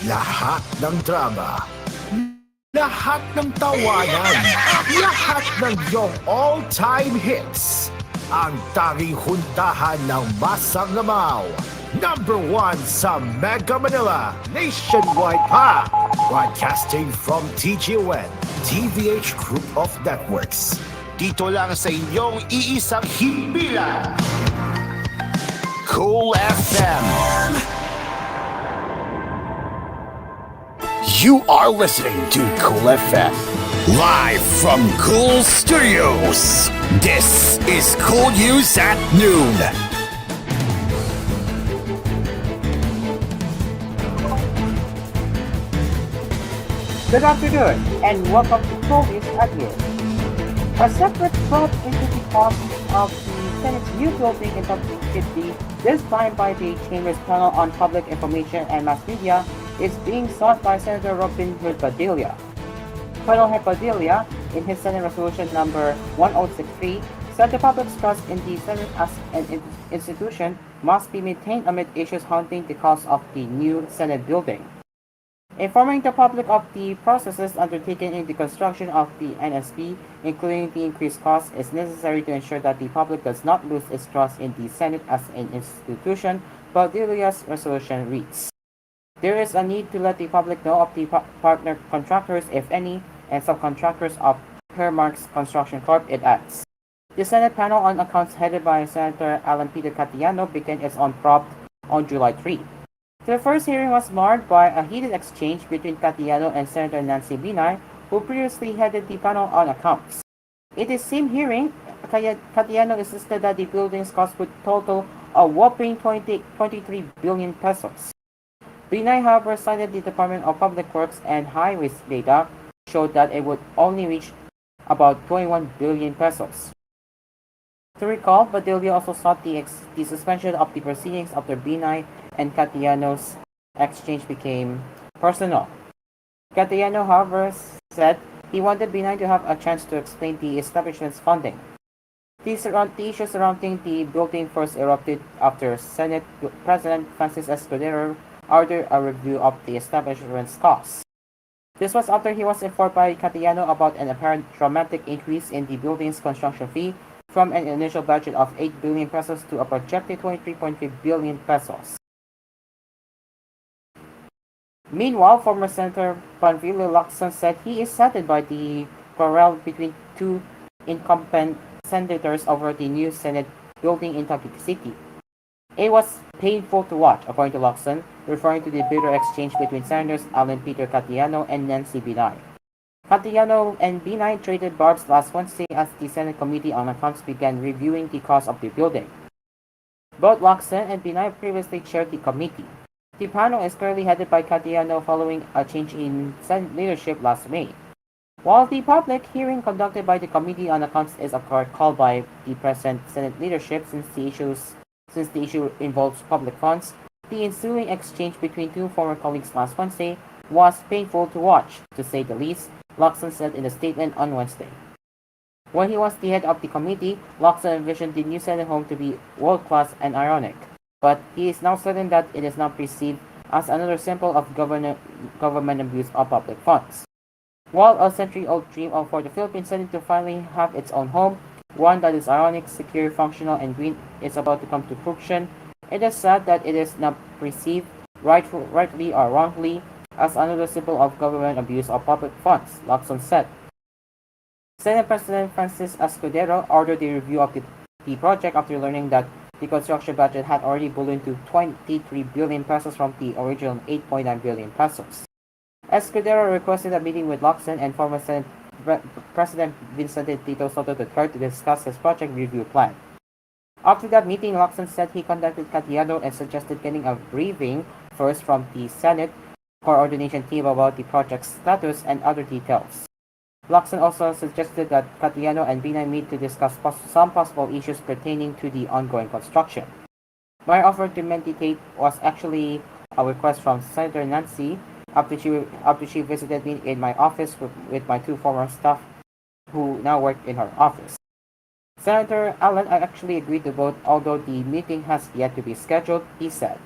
Lahat ng drama, lahat ng tawanan, lahat ng iyong all-time hits. Ang tanging huntahan ng Masangamaw. Number 1 sa Mega Manila, nationwide pa. Broadcasting from TGN, TVH Group of Networks. Dito lang sa inyong iisang himpilan. Cool FM. You are listening to Cool FM. Live from Cool Studios. This is koolNews at noon. Good afternoon and welcome to koolNews at noon. A separate probe into the cost of the Senate's new building in Public City, this time by the Chamber's panel on Public Information and Mass Media, is being sought by Senator Robin Hood Padilla. Panel Head Padilla, in his Senate Resolution number 1063, said the public's trust in the Senate as an institution must be maintained amid issues haunting the cost of the new Senate building. Informing the public of the processes undertaken in the construction of the NSP, including the increased costs, is necessary to ensure that the public does not lose its trust in the Senate as an institution, Padilla's resolution reads. There is a need to let the public know of the partner contractors, if any, and subcontractors of Hermark's Construction Corp, it adds. The Senate panel on accounts headed by Senator Alan Peter Catiano began its own probe on July 3. The first hearing was marred by a heated exchange between Catiano and Senator Nancy Binay, who previously headed the panel on accounts. In the same hearing, Catiano insisted that the building's cost would total a whopping 23 billion pesos. Binay, however, cited the Department of Public Works and Highways data showed that it would only reach about 21 billion pesos. To recall, Padilla also sought the suspension of the proceedings after Binay and Catiano's exchange became personal. Catiano, however, said he wanted Binay to have a chance to explain the establishment's funding. The issue surrounding the building first erupted after Senate President Francis Escudero ordered a review of the establishment's costs. This was after he was informed by Catiano about an apparent dramatic increase in the building's construction fee from an initial budget of 8 billion pesos to a projected 23.3 billion pesos. Meanwhile, former Senator Panfilo Lacson said he is saddened by the quarrel between two incumbent senators over the new Senate building in Taguig City. It was painful to watch, according to Lacson, referring to the bitter exchange between Senators Alan Peter Catiano and Nancy Binay. Catiano and Binay traded barbs last Wednesday as the Senate Committee on Accounts began reviewing the cost of the building. Both Lacson and Binay previously chaired the committee. The panel is currently headed by Catiano following a change in Senate leadership last May. While the public hearing conducted by the Committee on Accounts is of course called by the present Senate leadership since the issue involves public funds, the ensuing exchange between two former colleagues last Wednesday was painful to watch, to say the least, Lacson said in a statement on Wednesday. When he was the head of the committee, Lacson envisioned the new Senate home to be world-class and ironic, but he is now certain that it is not perceived as another symbol of government abuse of public funds. While a century-old dream for the Philippine Senate to finally have its own home, one that is ironic, secure, functional, and green, is about to come to fruition, it is sad that it is not perceived, rightly or wrongly, as another symbol of government abuse of public funds, Lacson said. Senate President Francis Escudero ordered the review of the project after learning that the construction budget had already ballooned to 23 billion pesos from the original 8.9 billion pesos. Escudero requested a meeting with Lacson and former Senate President Vincente Tito Soto III to discuss his project review plan. After that meeting, Lacson said he contacted Catiano and suggested getting a briefing first from the Senate coordination team about the project's status and other details. Lacson also suggested that Catiano and Binay meet to discuss some possible issues pertaining to the ongoing construction. My offer to mediate was actually a request from Senator Nancy after she visited me in my office with my two former staff who now work in her office. Senator Allen, I actually agreed to vote, although the meeting has yet to be scheduled, he said.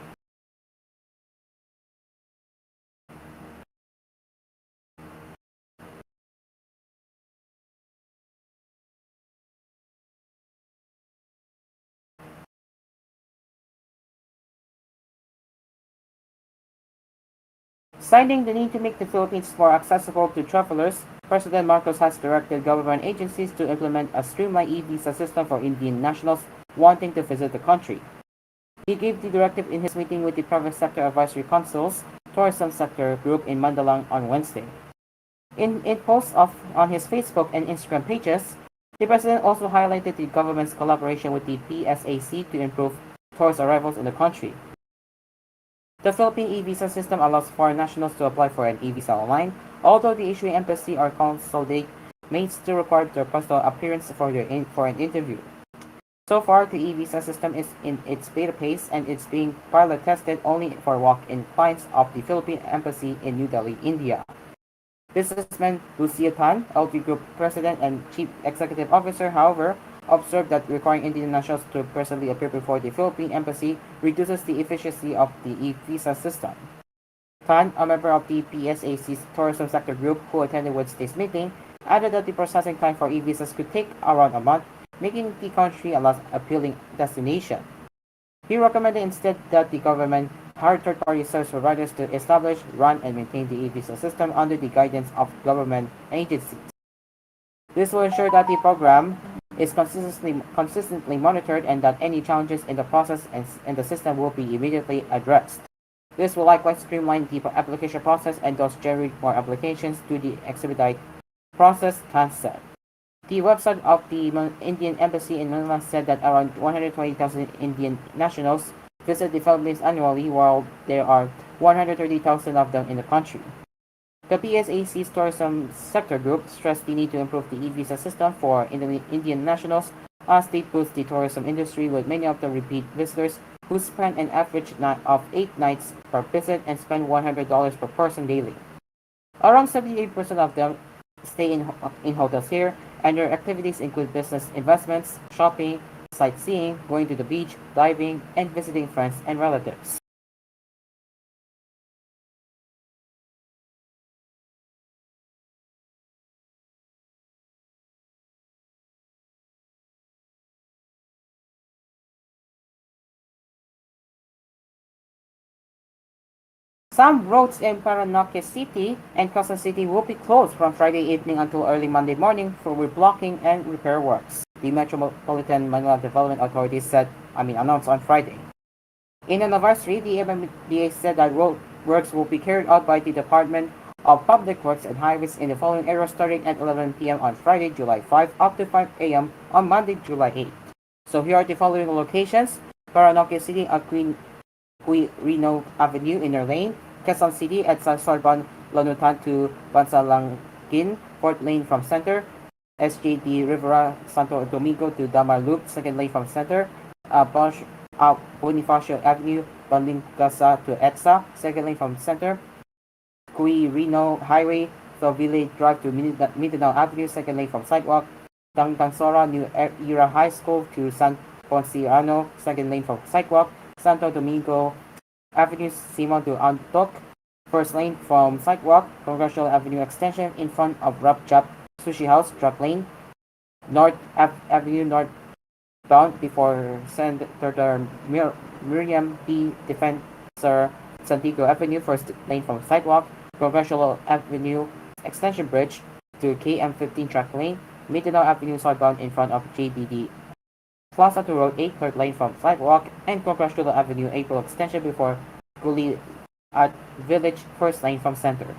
Citing the need to make the Philippines more accessible to travelers, President Marcos has directed government agencies to implement a streamlined e-visa system for Indian nationals wanting to visit the country. He gave the directive in his meeting with the Private Sector Advisory Council's Tourism Sector Group in Mandalang on Wednesday. In posts on his Facebook and Instagram pages, the president also highlighted the government's collaboration with the PSAC to improve tourist arrivals in the country. The Philippine e-visa system allows foreign nationals to apply for an e-visa online, although the issuing embassy or consulate may still require their personal appearance for an interview. So far, the e-visa system is in its beta phase and it's being pilot tested only for walk-in clients of the Philippine Embassy in New Delhi, India. Businessman Lucia Tan, LG Group President and Chief Executive Officer, however, observed that requiring Indian nationals to personally appear before the Philippine Embassy reduces the efficiency of the e-visa system. Tan, a member of the PSAC's Tourism Sector Group who attended Wednesday's meeting, added that the processing time for e-visas could take around a month, making the country a less appealing destination. He recommended instead that the government hire third-party service providers to establish, run, and maintain the e-visa system under the guidance of government agencies. This will ensure that the program is consistently monitored and that any challenges in the process and the system will be immediately addressed. This will likewise streamline the application process and thus generate more applications to the expedite process, Tan said. The website of the Indian Embassy in Manila said that around 120,000 Indian nationals visit the Philippines annually, while there are 130,000 of them in the country. The PSAC's Tourism Sector Group stressed the need to improve the e-visa system for Indian nationals as they boost the tourism industry, with many of them repeat visitors who spend an average of 8 nights per visit and spend $100 per person daily. Around 78% of them stay in hotels here, and their activities include business investments, shopping, sightseeing, going to the beach, diving, and visiting friends and relatives. Some roads in Paranaque City and Quezon City will be closed from Friday evening until early Monday morning for reblocking and repair works, the Metropolitan Manila Development Authority announced on Friday. In an advisory, the MMDA said that road works will be carried out by the Department of Public Works and Highways in the following areas starting at 11 p.m. on Friday, July 5 up to 5 a.m. on Monday, July 8. So here are the following locations: Paranaque City at Quirino Avenue, Inner Lane; Quezon City at Sorban Lanutan to Bansalangin, 4th Lane from Center; SJD Rivera Santo Domingo to Damar Loop, 2nd Lane from Center; Bonifacio Avenue, Banlinkasa to EDSA, 2nd Lane from Center; Quirino Highway, Ville Drive to Mindanao Avenue, 2nd Lane from Sidewalk; Tangsora New Era High School to San Ponciano, 2nd Lane from Sidewalk; Santo Domingo Avenue, Simon to Antok, 1st Lane from Sidewalk; Congressional Avenue Extension in front of Rap Chap Sushi House, Truck Lane; North Avenue northbound before Senator Miriam P. Defensor Santiago Avenue, 1st Lane from Sidewalk; Congressional Avenue Extension Bridge to KM15 Truck Lane; Mindanao Avenue southbound in front of JBD Plaza to Road 8, 3rd Lane from Sidewalk; and Congressional Avenue April Extension before Guli at Village, 1st Lane from Center.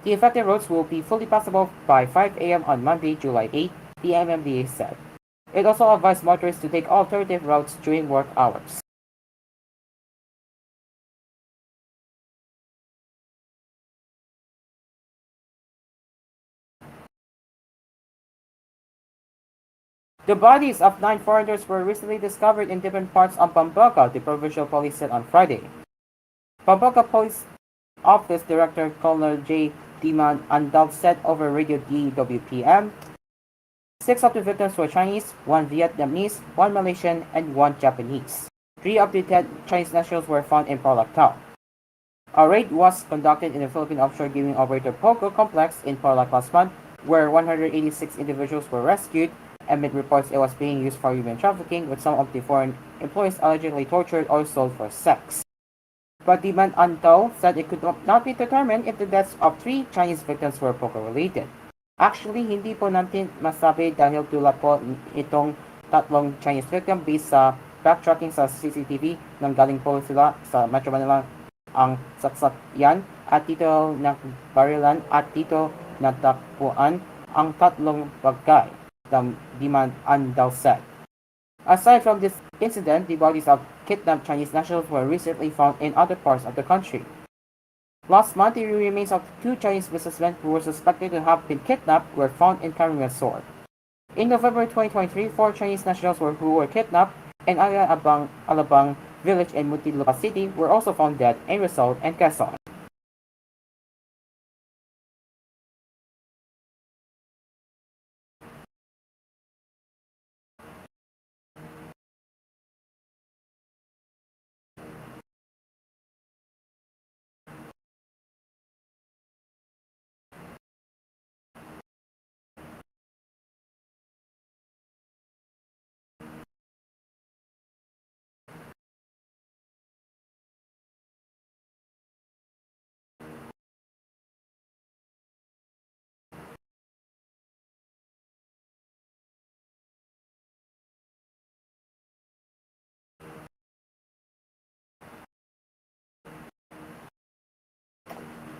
The affected roads will be fully passable by 5 a.m. on Monday, July 8, the MMDA said. It also advised motorists to take alternative routes during work hours. The bodies of 9 foreigners were recently discovered in different parts of Pampanga, the provincial police said on Friday. Pampanga Police Office Director Colonel J. Diman Andal said over Radio DWPM, 6 of the victims were Chinese, 1 Vietnamese, 1 Malaysian, and 1 Japanese. 3 of the dead Chinese nationals were found in Tarlac Town. A raid was conducted in the Philippine offshore gaming operator Pogo complex in Tarlac last month, where 186 individuals were rescued, amid reports it was being used for human trafficking, with some of the foreign employees allegedly tortured or sold for sex. but the man Anto said it could not be determined if the deaths of three Chinese victims were poker-related. Actually, hindi po natin masabi dahil tula po itong tatlong Chinese victim based sa backtracking sa CCTV nang galing po sila sa Metro Manila ang saksakyan at dito nagbarilan at dito natakpuan ang tatlong bagay, the man Anto said. Aside from this incident, the bodies of kidnapped Chinese nationals were recently found in other parts of the country. Last month, the remains of two Chinese businessmen who were suspected to have been kidnapped were found in Cameron Resort. In November 2023, four Chinese nationals who were kidnapped in Alabang village in Muntinlupa City were also found dead in Rizal and Quezon.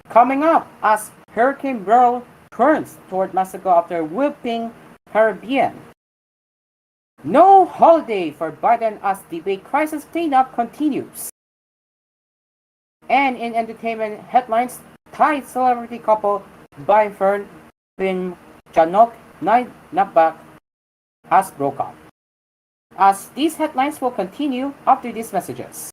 Coming up, as Hurricane Beryl turns toward Mexico after whipping Caribbean. No holiday for Biden as debate crisis cleanup continues. And in entertainment headlines, Thai celebrity couple Bai Fern Bin Chanok Nai Napbak has broke up. As these headlines will continue after these messages.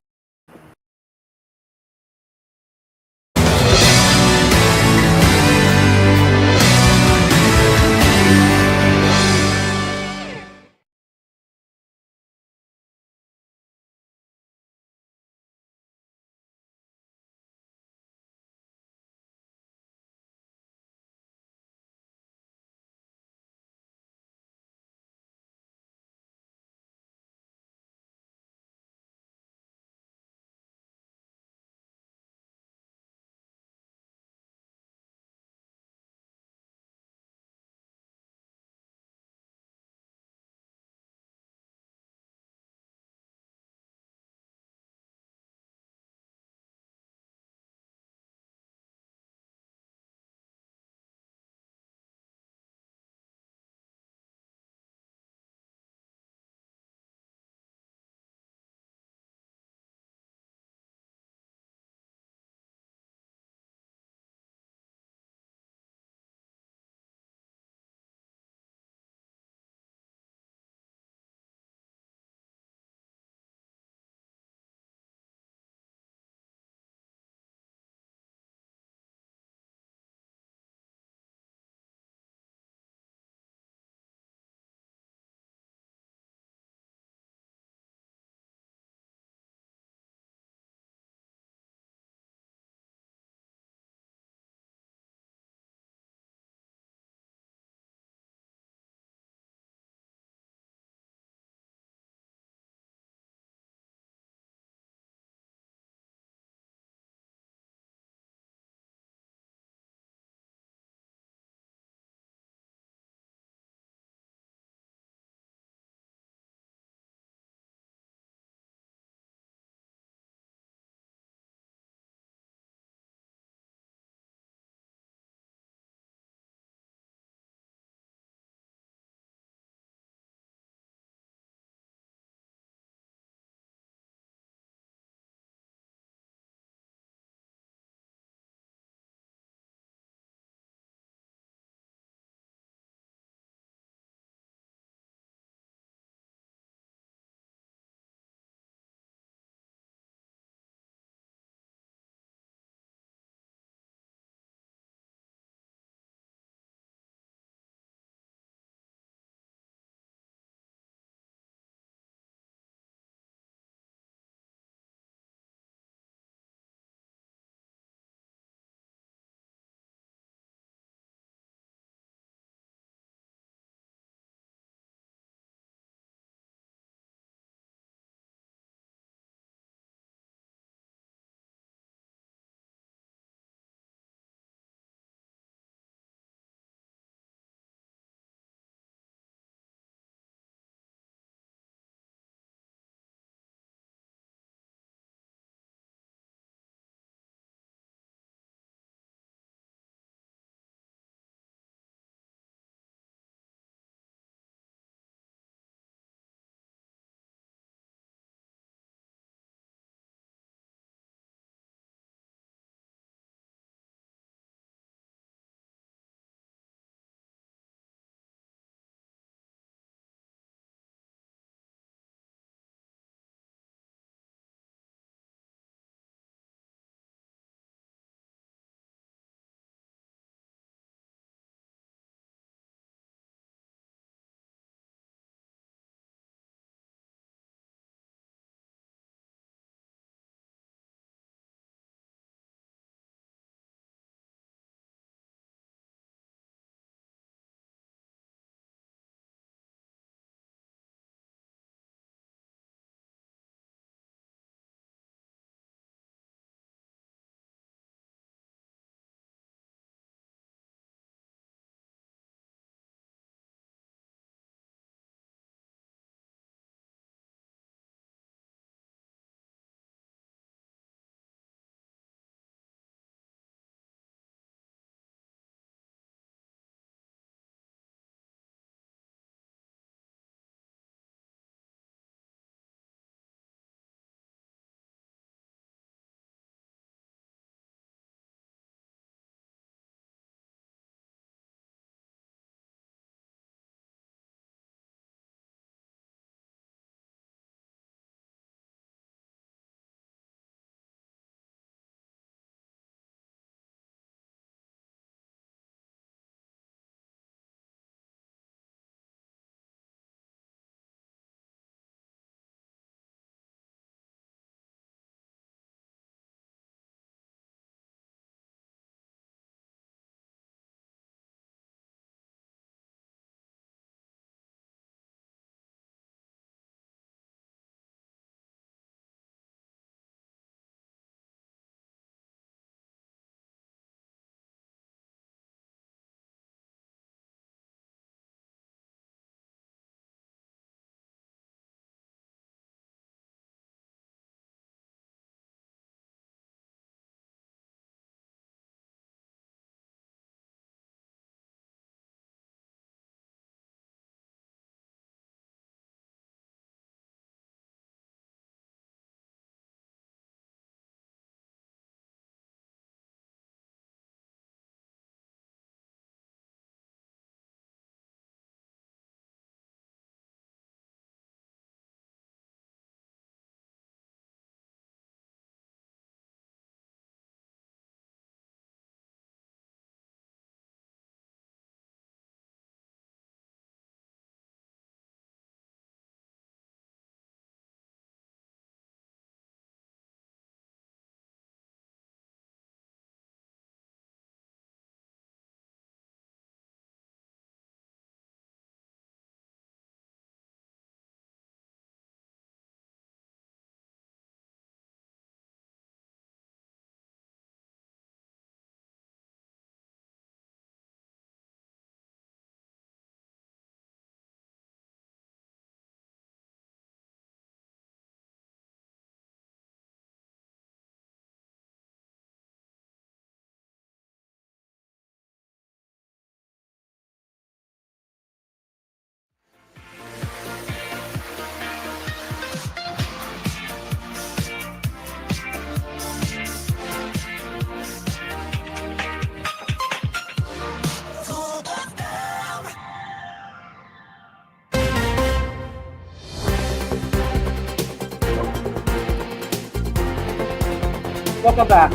Welcome back.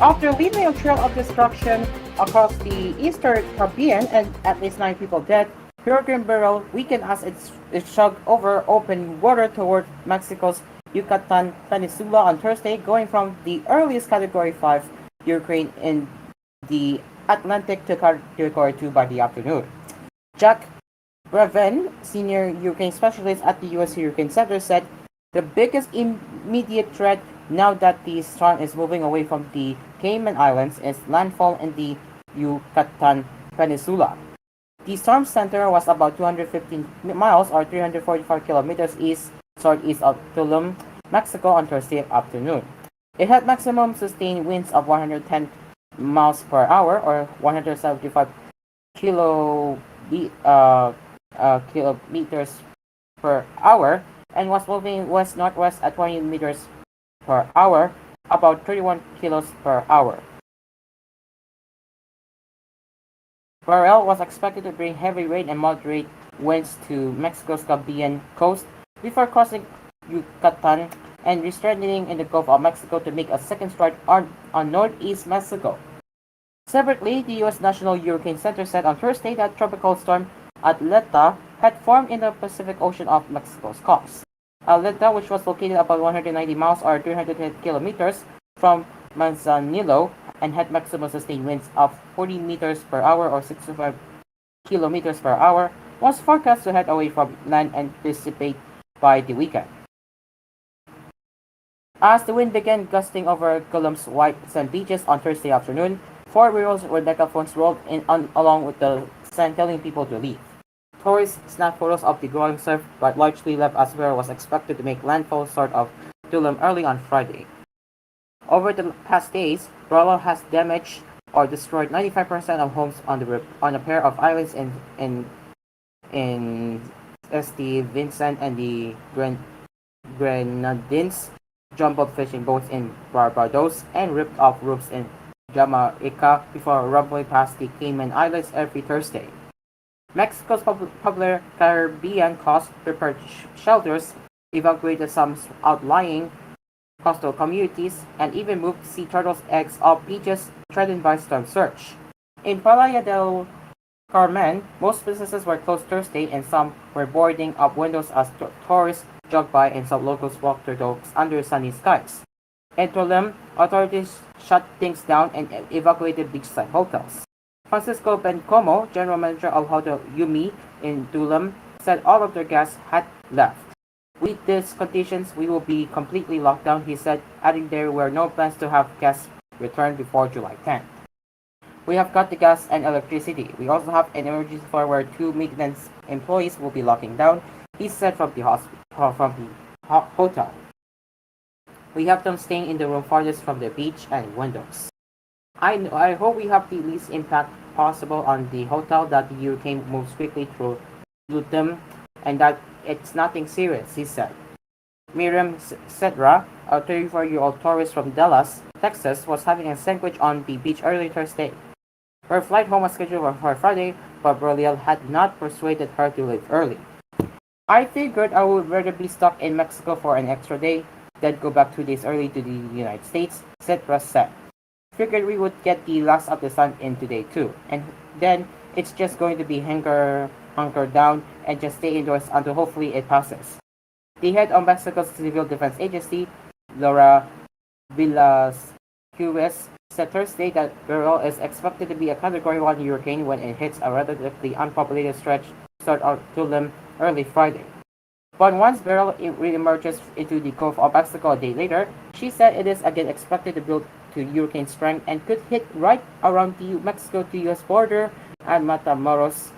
After leaving a trail of destruction across the eastern Caribbean and at least 9 people dead, Hurricane Beryl weakened as it chugged over open water toward Mexico's Yucatan Peninsula on Thursday, going from the earliest Category 5 hurricane in the Atlantic to Category 2 by the afternoon. Jack Breven, senior hurricane specialist at the U.S. Hurricane Center, said the biggest immediate threat now that the storm is moving away from the Cayman Islands is landfall in the Yucatan Peninsula. The storm center was about 215 miles or 345 kilometers southeast of Tulum, Mexico on Thursday afternoon. It had maximum sustained winds of 110 miles per hour or 175 kilometers per hour and was moving west-northwest at 20 meters per hour, about 31 kilos per hour. Beryl was expected to bring heavy rain and moderate winds to Mexico's Caribbean coast before crossing Yucatan and re-strengthening in the Gulf of Mexico to make a second strike on northeast Mexico. Separately, the U.S. National Hurricane Center said on Thursday that Tropical Storm Atleta had formed in the Pacific Ocean off Mexico's coast. Atleta, which was located about 190 miles or 310 kilometers from Manzanillo and had maximum sustained winds of 40 meters per hour or 65 kilometers per hour, was forecast to head away from land and dissipate by the weekend. As the wind began gusting over Tulum's white sand beaches on Thursday afternoon, 4 reels with megaphones rolled in along with the sand telling people to leave. Tourists snapped photos of the growing surf, but largely left as Beryl was expected to make landfall south of Tulum early on Friday. Over the past days, Beryl has damaged or destroyed 95% of homes on a pair of islands in St. Vincent and the Grenadines, jumbled fishing boats in Barbados, and ripped off roofs in Jamaica before rumbling past the Cayman Islands every Thursday. Mexico's popular Caribbean coast prepared shelters, evacuated some outlying coastal communities, and even moved sea turtles' eggs off beaches threatened by storm surge. In Playa del Carmen, most businesses were closed Thursday and some were boarding up windows as tourists jogged by and some locals walked their dogs under sunny skies. In Tulum, authorities shut things down and evacuated beachside hotels. Francisco Bencomo, general manager of Hotel Yumi in Tulum, said all of their guests had left. With these conditions, we will be completely locked down, he said, adding there were no plans to have guests return before July 10th. We have cut the gas and electricity. We also have an emergency floor where 2 maintenance employees will be locking down, he said from the hotel. We have them staying in the room farthest from the beach and windows. I hope we have the least impact possible on the hotel, that the hurricane moves quickly through them, and that it's nothing serious, he said. Miriam Cedra, a 34-year-old tourist from Dallas, Texas, was having a sandwich on the beach early Thursday. Her flight home was scheduled for Friday, but Beryl had not persuaded her to leave early. I figured I would rather be stuck in Mexico for an extra day than go back 2 days early to the United States, Cedra said. Figured we would get the last of the sun in today too, and then it's just going to be hunker down and just stay indoors until hopefully it passes. The head of Mexico's Civil Defense Agency, Laura Villasquez, said Thursday that Beryl is expected to be a Category 1 hurricane when it hits a relatively unpopulated stretch south of Tulum early Friday. But once Beryl re-emerges into the Gulf of Mexico a day later, she said it is again expected to build to hurricane strength and could hit right around the Mexico to U.S. border at Matamoros.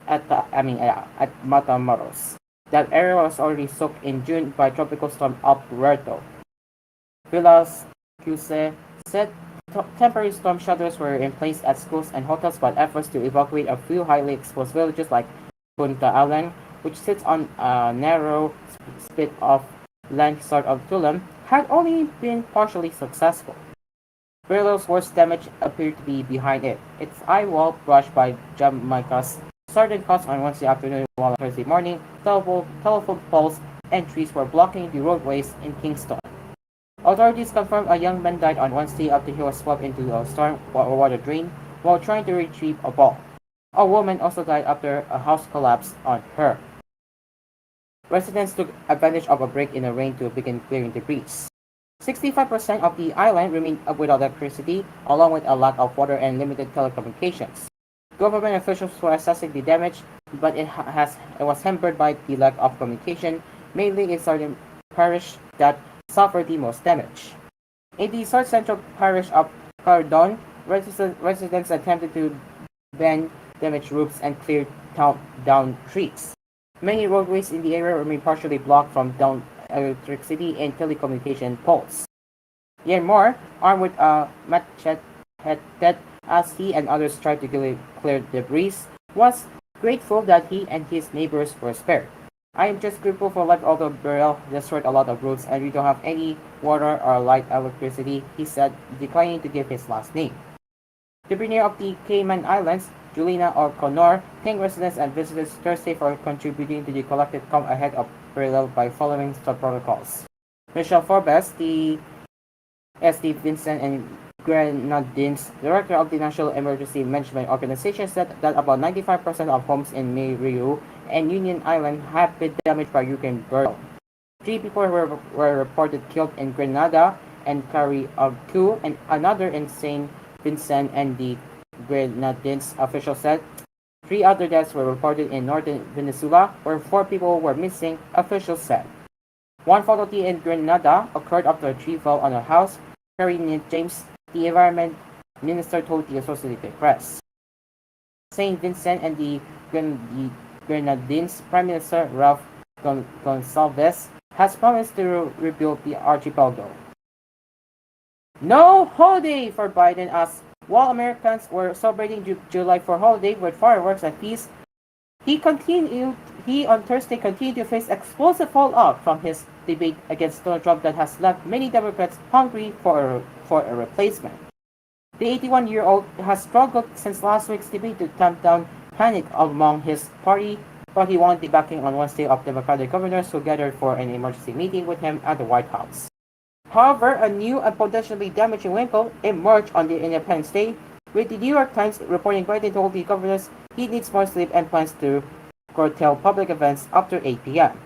At Matamoros. That area was already soaked in June by Tropical Storm Alberto. Villasquez said temporary storm shelters were in place at schools and hotels, but efforts to evacuate a few highly exposed villages like Punta Allen, which sits on a narrow spit of land south of Tulum, had only been partially successful. Beryl's worst damage appeared to be behind it. Its eye wall brushed by Jamaica's southern coast on Wednesday afternoon, while on Thursday morning, telephone poles and trees were blocking the roadways in Kingston. Authorities confirmed a young man died on Wednesday after he was swept into a storm water drain while trying to retrieve a ball. A woman also died after a house collapsed on her. Residents took advantage of a break in the rain to begin clearing debris. 65% of the island remained without electricity, along with a lack of water and limited telecommunications. Government officials were assessing the damage, but it was hampered by the lack of communication, mainly in southern parish that suffered the most damage. In the south central parish of Cardon, residents attempted to bend damaged roofs and clear down trees. Many roadways in the area remain partially blocked from down electricity and telecommunication poles. Yet more, armed with a machete as he and others tried to clear debris, was grateful that he and his neighbors were spared. I am just grateful for life, although burial destroyed a lot of roads and we don't have any water or light electricity, he said, declining to give his last name. The premier of the Cayman Islands, Juliana O'Connor, thanked residents and visitors Thursday for contributing to the collective calm ahead of burial by following the protocols. Michelle Forbes, the St. Vincent and Grenadines director of the National Emergency Management Organization, said that about 95% of homes in Mayriu and Union Island have been damaged by hurricane burial. 3 people were reported killed in Grenada and Carriacou, and another in St. Vincent and the Grenadines, officials said. 3 other deaths were reported in northern Venezuela, where 4 people were missing, officials said. One fatality in Grenada occurred after a tree fell on a house, carrying James, the environment minister, told the Associated Press. St. Vincent and the Grenadines Prime Minister Ralph Gonsalves has promised to rebuild the archipelago. No holiday for Biden as while Americans were celebrating July 4th holiday with fireworks and feasts, he on Thursday continued to face explosive fallout from his debate against Donald Trump that has left many Democrats hungry for a replacement. The 81-year-old has struggled since last week's debate to tamp down panic among his party, but he won the backing on Wednesday of Democratic governors who gathered for an emergency meeting with him at the White House. However, a new and potentially damaging wrinkle emerged on the Independence Day, with the New York Times reporting Biden told the governors he needs more sleep and plans to curtail public events after 8 p.m.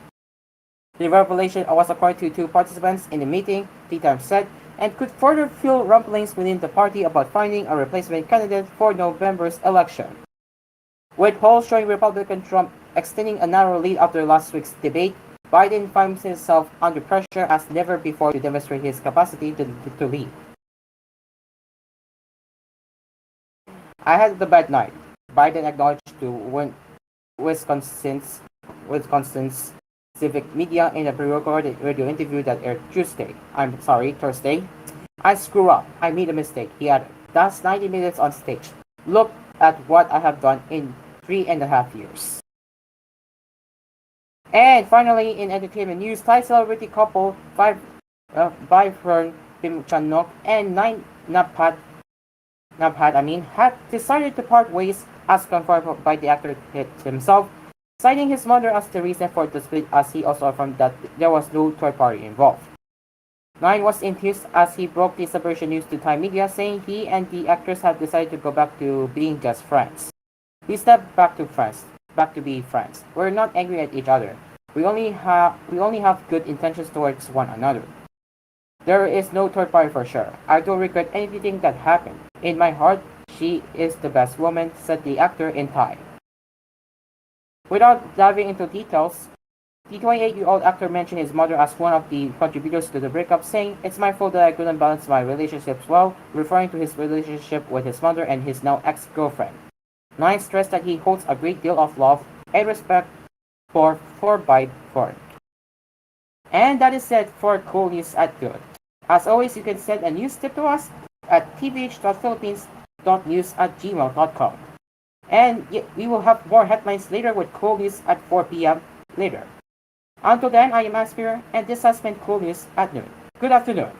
The revelation was according to 2 participants in the meeting, the Times said, and could further fuel rumblings within the party about finding a replacement candidate for November's election. With polls showing Republican Trump extending a narrow lead after last week's debate, Biden finds himself under pressure as never before to demonstrate his capacity to lead. I had a bad night, Biden acknowledged to Wisconsin's civic media in a pre-recorded radio interview that aired Thursday. I screw up. I made a mistake, he added. That's 90 minutes on stage. Look at what I have done in 3.5 years. And finally, in entertainment news, Thai celebrity couple Bifern Pimchanok and Naphat had decided to part ways as confirmed by the actor himself, citing his mother as the reason for the split, as he also affirmed that there was no third party involved. Nine was in tears as he broke the separation news to Thai media, saying he and the actress had decided to go back to being just friends. We stepped back to be friends. We're not angry at each other. We only have good intentions towards one another. There is no third party for sure. I don't regret anything that happened. In my heart, she is the best woman, said the actor in Thai. Without diving into details, the 28-year-old actor mentioned his mother as one of the contributors to the breakup, saying, "It's my fault that I couldn't balance my relationships well," referring to his relationship with his mother and his now ex-girlfriend. Nine stressed that he holds a great deal of love and respect for Biden. And that is it for koolNews at Good. As always, you can send a news tip to us at tvh.philippines.news@gmail.com. And we will have more headlines later with koolNews at 4 p.m. later. Until then, I am Aspir, and this has been koolNews at noon. Good afternoon.